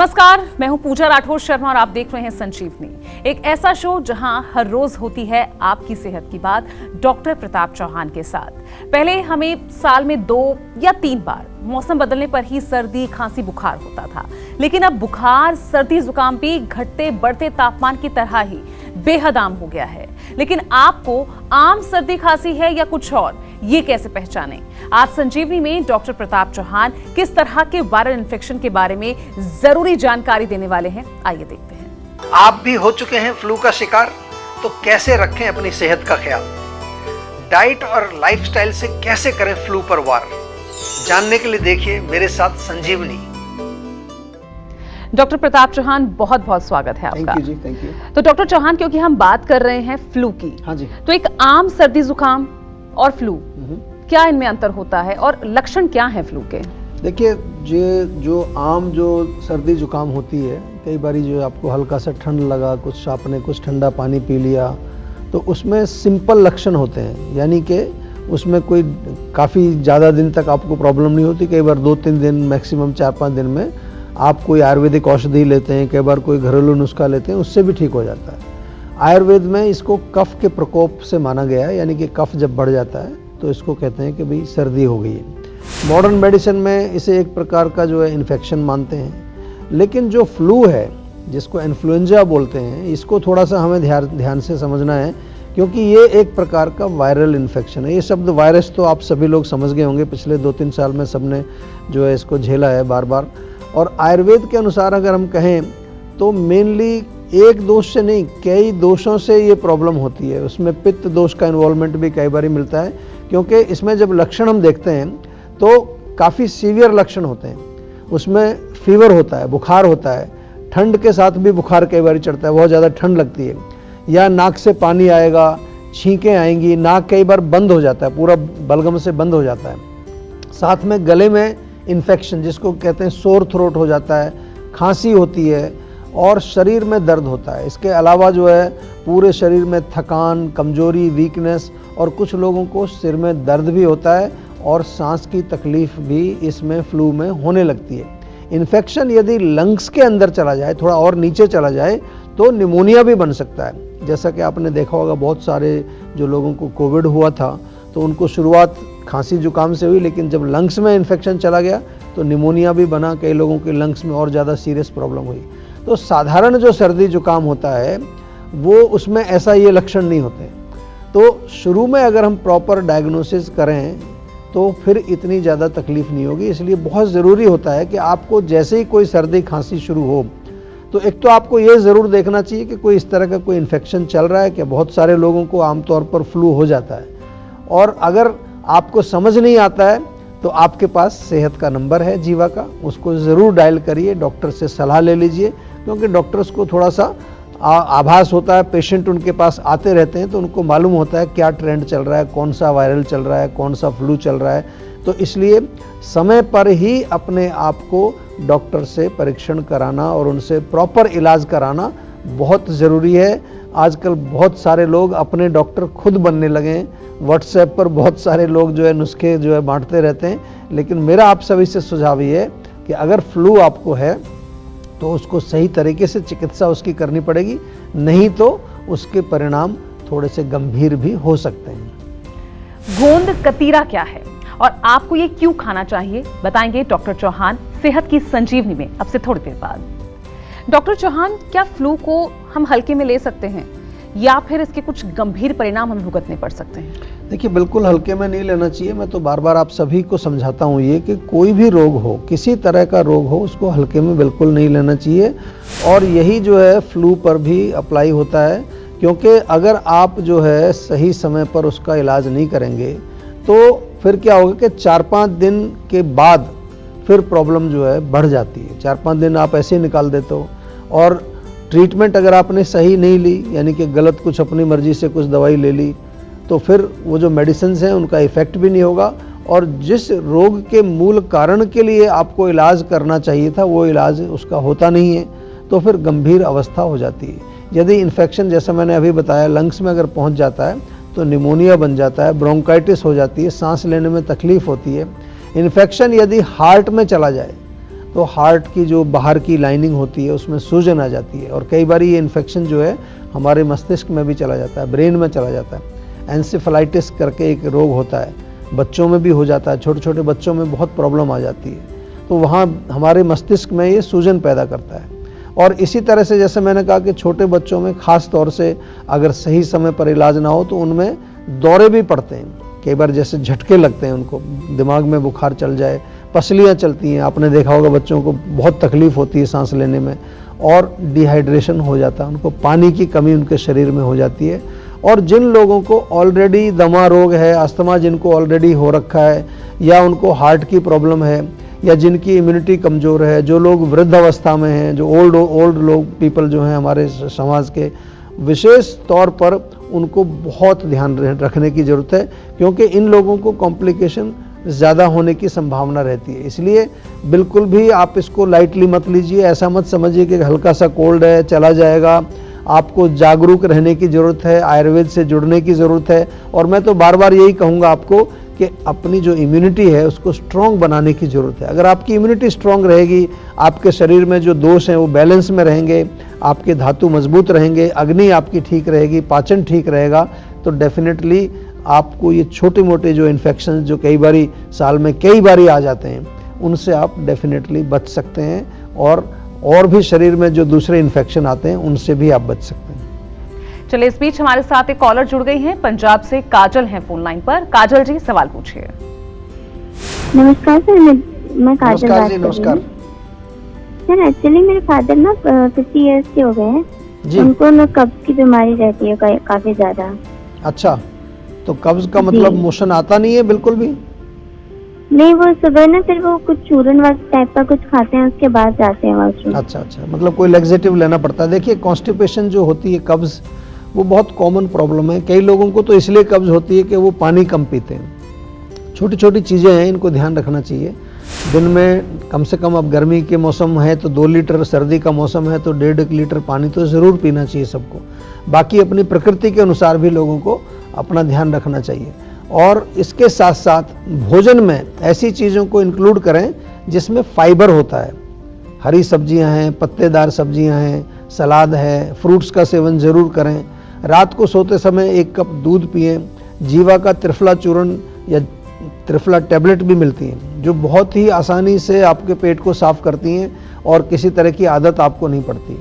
नमस्कार, मैं हूं पूजा राठौर शर्मा और आप देख रहे हैं संजीवनी, एक ऐसा शो जहां हर रोज होती है आपकी सेहत की बात डॉक्टर प्रताप चौहान के साथ। पहले हमें साल में 2 या 3 बार मौसम बदलने पर ही सर्दी खांसी बुखार होता था, लेकिन अब बुखार सर्दी जुकाम भी घटते बढ़ते तापमान की तरह ही बेहद आम हो गया है। लेकिन आपको आम सर्दी खांसी है या कुछ और, ये कैसे पहचानें? आज संजीवनी में डॉक्टर प्रताप चौहान किस तरह के वायरल इन्फेक्शन के बारे में जरूरी जानकारी देने वाले हैं, आइए देखते हैं। आप भी हो चुके हैं फ्लू का शिकार, तो कैसे रखें अपनी सेहत का ख्याल? डाइट और लाइफस्टाइल से कैसे करें फ्लू पर वार? जानने के लिए देखिए मेरे साथ संजीवनी। डॉक्टर प्रताप चौहान, बहुत बहुत स्वागत है आपका। थैंक यू जी, थैंक यू। तो डॉक्टर चौहान, क्योंकि हम बात कर रहे हैं फ्लू की, हाँ जी। तो एक आम सर्दी जुकाम और फ्लू, क्या इनमें अंतर होता है और लक्षण क्या है फ्लू के? देखिए, जो आम जो सर्दी जुकाम होती है, कई बारी जो आपको हल्का सा ठंड लगा, कुछ आपने कुछ ठंडा पानी पी लिया, तो उसमें सिंपल लक्षण होते हैं, यानी कि उसमें कोई काफ़ी ज़्यादा दिन तक आपको प्रॉब्लम नहीं होती। कई बार 2-3 दिन, मैक्सिमम 4-5 दिन में आप कोई आयुर्वेदिक औषधि लेते हैं, कई बार कोई घरेलू नुस्खा लेते हैं, उससे भी ठीक हो जाता है। आयुर्वेद में इसको कफ के प्रकोप से माना गया है, यानी कि कफ जब बढ़ जाता है तो इसको कहते हैं कि भाई सर्दी हो गई है। मॉडर्न मेडिसिन में इसे एक प्रकार का जो है इन्फेक्शन मानते हैं, लेकिन जो फ्लू है, जिसको इन्फ्लुएंजा बोलते हैं, इसको थोड़ा सा हमें ध्यान से समझना है, क्योंकि ये एक प्रकार का वायरल इन्फेक्शन है। ये शब्द वायरस तो आप सभी लोग समझ गए होंगे, पिछले 2-3 साल में सबने जो है इसको झेला है बार बार। और आयुर्वेद के अनुसार अगर हम कहें तो मेनली एक दोष से नहीं, कई दोषों से ये प्रॉब्लम होती है। उसमें पित्त दोष का इन्वॉल्वमेंट भी कई बार मिलता है, क्योंकि इसमें जब लक्षण हम देखते हैं तो काफ़ी सीवियर लक्षण होते हैं। उसमें फीवर होता है, बुखार होता है, ठंड के साथ भी बुखार कई बार चढ़ता है, बहुत ज़्यादा ठंड लगती है, या नाक से पानी आएगा, छींकें आएंगी, नाक कई बार बंद हो जाता है, पूरा बलगम से बंद हो जाता है। साथ में गले में इन्फेक्शन, जिसको कहते हैं सोर थ्रोट हो जाता है, खांसी होती है और शरीर में दर्द होता है। इसके अलावा जो है पूरे शरीर में थकान, कमजोरी, वीकनेस, और कुछ लोगों को सिर में दर्द भी होता है और सांस की तकलीफ भी इसमें फ्लू में होने लगती है। इन्फेक्शन यदि लंग्स के अंदर चला जाए, थोड़ा और नीचे चला जाए, तो निमोनिया भी बन सकता है। जैसा कि आपने देखा होगा, बहुत सारे जो लोगों को कोविड हुआ था तो उनको शुरुआत खांसी जुकाम से हुई, लेकिन जब लंग्स में इन्फेक्शन चला गया तो निमोनिया भी बना, कई लोगों के लंग्स में और ज़्यादा सीरियस प्रॉब्लम हुई। तो साधारण जो सर्दी जुकाम होता है वो उसमें ऐसा ये लक्षण नहीं होते। तो शुरू में अगर हम प्रॉपर डायग्नोसिस करें तो फिर इतनी ज़्यादा तकलीफ नहीं होगी। इसलिए बहुत ज़रूरी होता है कि आपको जैसे ही कोई सर्दी खांसी शुरू हो, तो एक तो आपको ये ज़रूर देखना चाहिए कि कोई इस तरह का कोई इन्फेक्शन चल रहा है क्या। बहुत सारे लोगों को आमतौर पर फ्लू हो जाता है, और अगर आपको समझ नहीं आता है तो आपके पास सेहत का नंबर है जीवा का, उसको ज़रूर डायल करिए, डॉक्टर से सलाह ले लीजिए, क्योंकि डॉक्टर्स को थोड़ा सा आभास होता है, पेशेंट उनके पास आते रहते हैं तो उनको मालूम होता है क्या ट्रेंड चल रहा है, कौन सा वायरल चल रहा है, कौन सा फ्लू चल रहा है। तो इसलिए समय पर ही अपने आप को डॉक्टर से परीक्षण कराना और उनसे प्रॉपर इलाज कराना बहुत ज़रूरी है। आजकल बहुत सारे लोग अपने डॉक्टर खुद बनने लगे हैं, व्हाट्सएप पर बहुत सारे लोग जो है नुस्खे जो है बांटते रहते हैं। लेकिन मेरा आप सभी से सुझाव ये है कि अगर फ्लू आपको है तो उसको सही तरीके से चिकित्सा उसकी करनी पड़ेगी, नहीं तो उसके परिणाम थोड़े से गंभीर भी हो सकते हैं। गोंद कतीरा क्या है और आपको ये क्यों खाना चाहिए, बताएंगे डॉक्टर चौहान सेहत की संजीवनी में अब से थोड़ी देर बाद। डॉक्टर चौहान, क्या फ्लू को हम हल्के में ले सकते हैं या फिर इसके कुछ गंभीर परिणाम हमें भुगतने पड़ सकते हैं? देखिए, बिल्कुल हल्के में नहीं लेना चाहिए। मैं तो बार बार आप सभी को समझाता हूँ ये कि कोई भी रोग हो, किसी तरह का रोग हो, उसको हल्के में बिल्कुल नहीं लेना चाहिए। और यही जो है फ्लू पर भी अप्लाई होता है, क्योंकि अगर आप जो है सही समय पर उसका इलाज नहीं करेंगे तो फिर क्या होगा कि 4-5 दिन के बाद फिर प्रॉब्लम जो है बढ़ जाती है। 4-5 दिन आप ऐसे ही निकाल देते हो, और ट्रीटमेंट अगर आपने सही नहीं ली, यानी कि गलत कुछ अपनी मर्जी से कुछ दवाई ले ली, तो फिर वो जो मेडिसिन्स हैं उनका इफ़ेक्ट भी नहीं होगा, और जिस रोग के मूल कारण के लिए आपको इलाज करना चाहिए था वो इलाज उसका होता नहीं है, तो फिर गंभीर अवस्था हो जाती है। यदि इन्फेक्शन, जैसा मैंने अभी बताया, लंग्स में अगर पहुंच जाता है तो निमोनिया बन जाता है, ब्रोंकाइटिस हो जाती है, सांस लेने में तकलीफ होती है। इन्फेक्शन यदि हार्ट में चला जाए तो हार्ट की जो बाहर की लाइनिंग होती है उसमें सूजन आ जाती है, और कई बार ये इन्फेक्शन जो है हमारे मस्तिष्क में भी चला जाता है, ब्रेन में चला जाता है। एंसेफेलाइटिस करके एक रोग होता है, बच्चों में भी हो जाता है, छोटे छोटे बच्चों में बहुत प्रॉब्लम आ जाती है। तो वहाँ हमारे मस्तिष्क में ये सूजन पैदा करता है। और इसी तरह से जैसे मैंने कहा कि छोटे बच्चों में ख़ास तौर से अगर सही समय पर इलाज ना हो तो उनमें दौरे भी पड़ते हैं, कई बार जैसे झटके लगते हैं, उनको दिमाग में बुखार चल जाए, पसलियाँ चलती हैं, आपने देखा होगा बच्चों को बहुत तकलीफ़ होती है सांस लेने में, और डिहाइड्रेशन हो जाता है, उनको पानी की कमी उनके शरीर में हो जाती है। और जिन लोगों को ऑलरेडी दमा रोग है, अस्थमा जिनको ऑलरेडी हो रखा है, या उनको हार्ट की प्रॉब्लम है, या जिनकी इम्यूनिटी कमज़ोर है, जो लोग वृद्ध अवस्था में हैं, जो ओल्ड लोग पीपल जो हैं हमारे समाज के, विशेष तौर पर उनको बहुत ध्यान रखने की ज़रूरत है, क्योंकि इन लोगों को कॉम्प्लिकेशन ज़्यादा होने की संभावना रहती है। इसलिए बिल्कुल भी आप इसको लाइटली मत लीजिए, ऐसा मत समझिए कि हल्का सा कोल्ड है चला जाएगा। आपको जागरूक रहने की ज़रूरत है, आयुर्वेद से जुड़ने की ज़रूरत है। और मैं तो बार बार यही कहूँगा आपको कि अपनी जो इम्यूनिटी है उसको स्ट्रॉन्ग बनाने की ज़रूरत है। अगर आपकी इम्यूनिटी स्ट्रॉन्ग रहेगी, आपके शरीर में जो दोष हैं वो बैलेंस में रहेंगे, आपके धातु मजबूत रहेंगे, अग्नि आपकी ठीक रहेगी, पाचन ठीक रहेगा, तो डेफिनेटली आपको ये छोटे मोटे जो इन्फेक्शन जो कई बारी साल में कई बारी आ जाते हैं उनसे आप डेफिनेटली बच सकते हैं, और भी शरीर में जो दूसरे इन्फेक्शन आते हैं उनसे भी आप बच सकते हैं। चलिए, इस बीच हमारे साथ एक कॉलर जुड़ गई हैं, पंजाब से काजल हैं फोन लाइन पर। काजल जी, सवाल पूछिए। नमस्कार सर, मैं काजल बात कर रही हूँ। नमस्कार सर, एक्चुअली मेरे फादर ना 50 इयर्स के हो गए हैं जी। उनको ना कब्ज की बीमारी रहती है काफी ज्यादा। अच्छा, तो कब्ज का मतलब मोशन आता नहीं है बिल्कुल भी? नहीं, वो सुबह ना फिर वो कुछ चूरन वक्त टाइप का कुछ खाते हैं, उसके बाद जाते हैं वॉशरूम। अच्छा, मतलब कोई लेग्जेटिव लेना पड़ता है। देखिए, कॉन्स्टिपेशन जो होती है, कब्ज, वो बहुत कॉमन प्रॉब्लम है। कई लोगों को तो इसलिए कब्ज होती है कि वो पानी कम पीते हैं। छोटी छोटी चीज़ें हैं, इनको ध्यान रखना चाहिए। दिन में कम से कम, अब गर्मी के मौसम है तो 2 लीटर, सर्दी का मौसम है तो 1.5 लीटर पानी तो ज़रूर पीना चाहिए सबको। बाकी अपनी प्रकृति के अनुसार भी लोगों को अपना ध्यान रखना चाहिए। और इसके साथ साथ भोजन में ऐसी चीज़ों को इंक्लूड करें जिसमें फाइबर होता है। हरी सब्जियां हैं, पत्तेदार सब्जियां हैं, सलाद है, फ्रूट्स का सेवन ज़रूर करें। रात को सोते समय 1 कप दूध पिएं। जीवा का त्रिफला चूर्ण या त्रिफला टैबलेट भी मिलती हैं, जो बहुत ही आसानी से आपके पेट को साफ़ करती हैं और किसी तरह की आदत आपको नहीं पड़ती।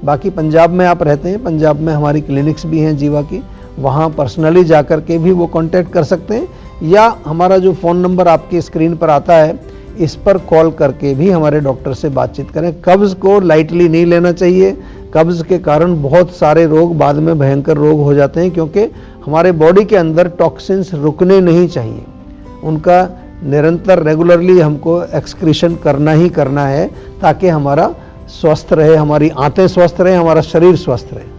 बाकी पंजाब में आप रहते हैं, पंजाब में हमारी क्लिनिक्स भी हैं जीवा की, वहाँ पर्सनली जाकर के भी वो कांटेक्ट कर सकते हैं, या हमारा जो फ़ोन नंबर आपकी स्क्रीन पर आता है इस पर कॉल करके भी हमारे डॉक्टर से बातचीत करें। कब्ज़ को लाइटली नहीं लेना चाहिए। कब्ज़ के कारण बहुत सारे रोग बाद में भयंकर रोग हो जाते हैं, क्योंकि हमारे बॉडी के अंदर टॉक्सिन्स रुकने नहीं चाहिए। उनका निरंतर रेगुलरली हमको एक्सक्रीशन करना ही करना है, ताकि हमारा स्वस्थ रहे, हमारी आंतें स्वस्थ रहे, हमारा शरीर स्वस्थ रहे।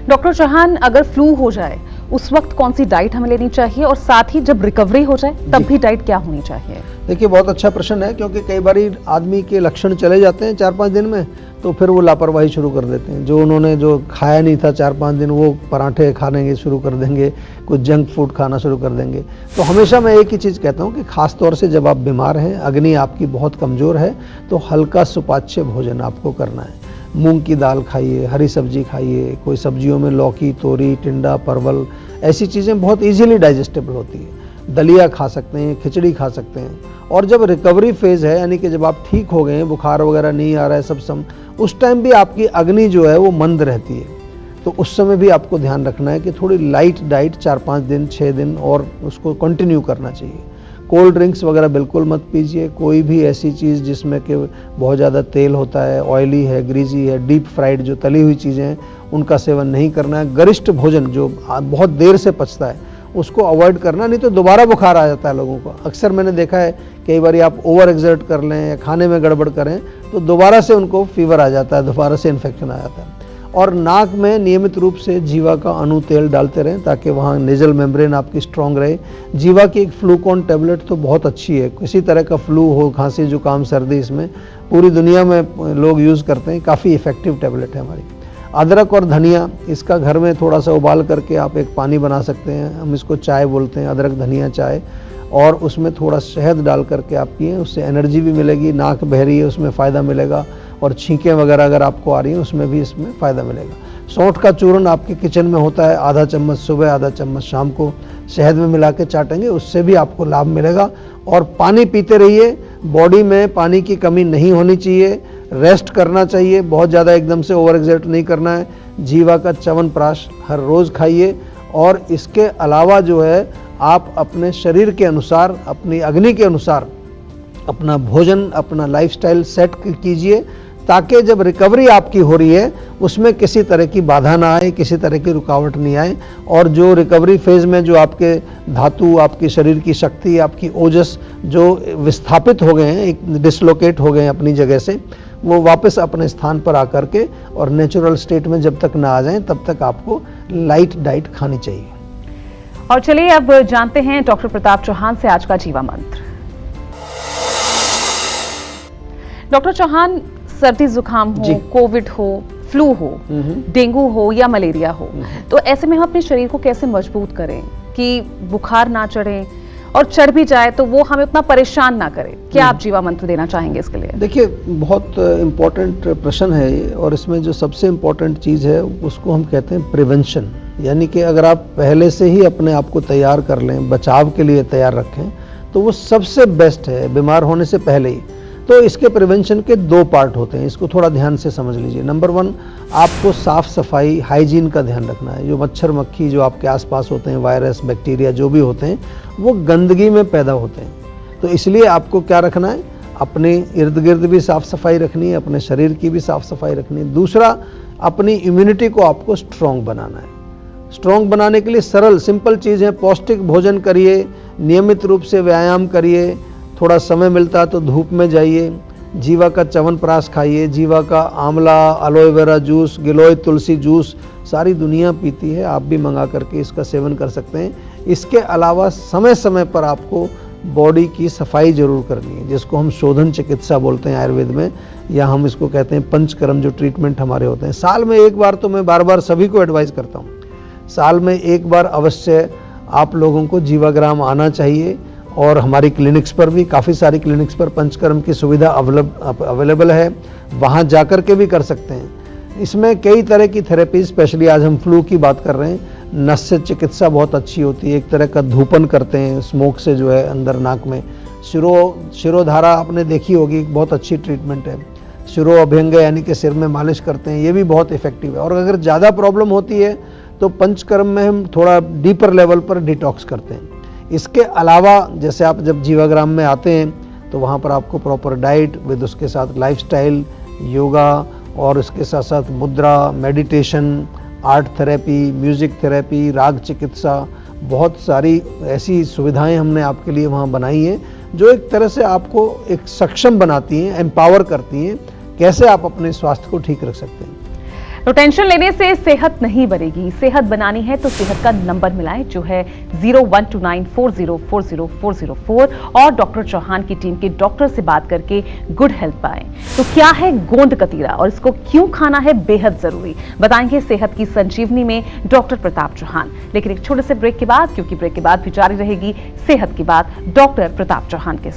डॉक्टर चौहान, अगर फ्लू हो जाए उस वक्त कौन सी डाइट हमें लेनी चाहिए, और साथ ही जब रिकवरी हो जाए तब भी डाइट क्या होनी चाहिए? देखिए, बहुत अच्छा प्रश्न है, क्योंकि कई बार आदमी के लक्षण चले जाते हैं 4-5 दिन में, तो फिर वो लापरवाही शुरू कर देते हैं। जो उन्होंने जो खाया नहीं था 4-5 दिन, वो पराठे खाने शुरू कर देंगे, कुछ जंक फूड खाना शुरू कर देंगे। तो हमेशा मैं एक ही चीज़ कहता हूँ कि ख़ास तौर से जब आप बीमार हैं, अग्नि आपकी बहुत कमज़ोर है, तो हल्का सुपाच्य भोजन आपको करना है। मूंग की दाल खाइए, हरी सब्जी खाइए, कोई सब्जियों में लौकी, तोरी, टिंडा, परवल, ऐसी चीज़ें बहुत इजीली डाइजेस्टेबल होती है। दलिया खा सकते हैं, खिचड़ी खा सकते हैं। और जब रिकवरी फेज़ है, यानी कि जब आप ठीक हो गए हैं, बुखार वगैरह नहीं आ रहा है, सब उस टाइम भी आपकी अग्नि जो है वो मंद रहती है, तो उस समय भी आपको ध्यान रखना है कि थोड़ी लाइट डाइट 4-5 दिन, 6 दिन और उसको कंटिन्यू करना चाहिए। कोल्ड ड्रिंक्स वगैरह बिल्कुल मत पीजिए। कोई भी ऐसी चीज़ जिसमें कि बहुत ज़्यादा तेल होता है, ऑयली है, ग्रीजी है, डीप फ्राइड जो तली हुई चीज़ें हैं, उनका सेवन नहीं करना है। गरिष्ठ भोजन जो बहुत देर से पचता है उसको अवॉइड करना, नहीं तो दोबारा बुखार आ जाता है लोगों को। अक्सर मैंने देखा है, कई बार आप ओवर एक्सर्ट कर लें या खाने में गड़बड़ करें तो दोबारा से उनको फीवर आ जाता है, दोबारा से इन्फेक्शन आ जाता है। और नाक में नियमित रूप से जीवा का अणु तेल डालते रहें, ताकि वहाँ नेजल मेम्ब्रेन आपकी स्ट्रॉन्ग रहे। जीवा की एक फ्लूकॉन टैबलेट तो बहुत अच्छी है, किसी तरह का फ्लू हो, खांसी, जुकाम, सर्दी, इसमें पूरी दुनिया में लोग यूज़ करते हैं, काफ़ी इफ़ेक्टिव टैबलेट है हमारी। अदरक और धनिया, इसका घर में थोड़ा सा उबाल करके आप एक पानी बना सकते हैं, हम इसको चाय बोलते हैं, अदरक धनिया चाय। और उसमें थोड़ा शहद डाल करके आप पिएं, उससे एनर्जी भी मिलेगी, नाक बह रही है उसमें फ़ायदा मिलेगा, और छींकें वगैरह अगर आपको आ रही हैं उसमें भी इसमें फ़ायदा मिलेगा। सौंठ का चूर्ण आपके किचन में होता है, आधा चम्मच सुबह आधा चम्मच शाम को शहद में मिला के चाटेंगे, उससे भी आपको लाभ मिलेगा। और पानी पीते रहिए, बॉडी में पानी की कमी नहीं होनी चाहिए, रेस्ट करना चाहिए, बहुत ज़्यादा एकदम से ओवर एक्सर्ट नहीं करना है। जीवा का च्यवनप्राश हर रोज़ खाइए, और इसके अलावा जो है आप अपने शरीर के अनुसार, अपनी अग्नि के अनुसार अपना भोजन, अपना लाइफस्टाइल सेट कीजिए, ताकि जब रिकवरी आपकी हो रही है उसमें किसी तरह की बाधा ना आए, किसी तरह की रुकावट नहीं आए, और जो रिकवरी फेज़ में जो आपके धातु, आपके शरीर की शक्ति, आपकी ओजस जो विस्थापित हो गए हैं, एक डिसलोकेट हो गए हैं अपनी जगह से, वो वापस अपने स्थान पर आकर के और नेचुरल स्टेट में जब तक ना आ जाएं तब तक आपको लाइट डाइट खानी चाहिए। और चलिए अब जानते हैं डॉक्टर प्रताप चौहान से आज का जीवा मंत्र। डॉक्टर चौहान, सर्दी जुकाम हो, कोविड हो, फ्लू हो, डेंगू हो या मलेरिया हो, तो ऐसे में हम अपने शरीर को कैसे मजबूत करें कि बुखार ना चढ़े, और चढ़ भी जाए तो वो हमें उतना परेशान ना करे? क्या आप जीवा मंत्र देना चाहेंगे इसके लिए? देखिए, बहुत इम्पोर्टेंट प्रश्न है ये, और इसमें जो सबसे इम्पोर्टेंट चीज़ है उसको हम कहते हैं प्रिवेंशन। यानी कि अगर आप पहले से ही अपने आप को तैयार कर लें, बचाव के लिए तैयार रखें, तो वो सबसे बेस्ट है बीमार होने से पहले ही। तो इसके प्रिवेंशन के 2 पार्ट होते हैं, इसको थोड़ा ध्यान से समझ लीजिए। नंबर 1, आपको साफ़ सफाई, हाइजीन का ध्यान रखना है। जो मच्छर मक्खी जो आपके आसपास होते हैं, वायरस, बैक्टीरिया जो भी होते हैं, वो गंदगी में पैदा होते हैं। तो इसलिए आपको क्या रखना है, अपने इर्द गिर्द भी साफ़ सफाई रखनी है, अपने शरीर की भी साफ़ सफाई रखनी है। दूसरा, अपनी इम्यूनिटी को आपको स्ट्रॉन्ग बनाना है। स्ट्रॉन्ग बनाने के लिए सरल सिंपल चीज़ है, पौष्टिक भोजन करिए, नियमित रूप से व्यायाम करिए, थोड़ा समय मिलता है तो धूप में जाइए, जीवा का च्यवनप्राश खाइए, जीवा का आंवला, एलोवेरा जूस, गिलोय तुलसी जूस सारी दुनिया पीती है, आप भी मंगा करके इसका सेवन कर सकते हैं। इसके अलावा समय समय पर आपको बॉडी की सफाई जरूर करनी है, जिसको हम शोधन चिकित्सा बोलते हैं आयुर्वेद में, या हम इसको कहते हैं पंचकर्म, जो ट्रीटमेंट हमारे होते हैं। साल में एक बार, तो मैं बार बार सभी को एडवाइस करता हूँ, साल में एक बार अवश्य आप लोगों को जीवाग्राम आना चाहिए। और हमारी क्लिनिक्स पर भी, काफ़ी सारी क्लिनिक्स पर पंचकर्म की सुविधा अवेलेबल है, वहाँ जाकर के भी कर सकते हैं। इसमें कई तरह की थेरेपी, स्पेशली आज हम फ्लू की बात कर रहे हैं, नस्य चिकित्सा बहुत अच्छी होती है। एक तरह का धूपन करते हैं स्मोक से, जो है अंदर नाक में। शिरोधारा आपने देखी होगी, बहुत अच्छी ट्रीटमेंट है। शिरो अभ्यंग यानी कि सिर में मालिश करते हैं, ये भी बहुत इफेक्टिव है। और अगर ज़्यादा प्रॉब्लम होती है तो पंचकर्म में हम थोड़ा डीपर लेवल पर डिटॉक्स करते हैं। इसके अलावा जैसे आप जब जीवाग्राम में आते हैं तो वहाँ पर आपको प्रॉपर डाइट विद उसके साथ लाइफस्टाइल, योगा, और इसके साथ साथ मुद्रा, meditation, art therapy, music therapy, राग चिकित्सा, बहुत सारी ऐसी सुविधाएं हमने आपके लिए वहाँ बनाई हैं, जो एक तरह से आपको एक सक्षम बनाती हैं, एम्पावर करती हैं, कैसे आप अपने स्वास्थ्य को ठीक रख सकते हैं। तो टेंशन लेने से सेहत नहीं बनेगी, सेहत बनानी है तो सेहत का नंबर मिलाएं, जो है 0129404004, और डॉक्टर चौहान की टीम के डॉक्टर से बात करके गुड हेल्थ पाएं। तो क्या है गोंद कतीरा और इसको क्यों खाना है बेहद जरूरी, बताएंगे सेहत की संजीवनी में डॉक्टर प्रताप चौहान। लेकिन एक छोटे से ब्रेक के बाद, क्योंकि ब्रेक के बाद भी जारी रहेगी सेहत की बात डॉक्टर प्रताप चौहान के साथ।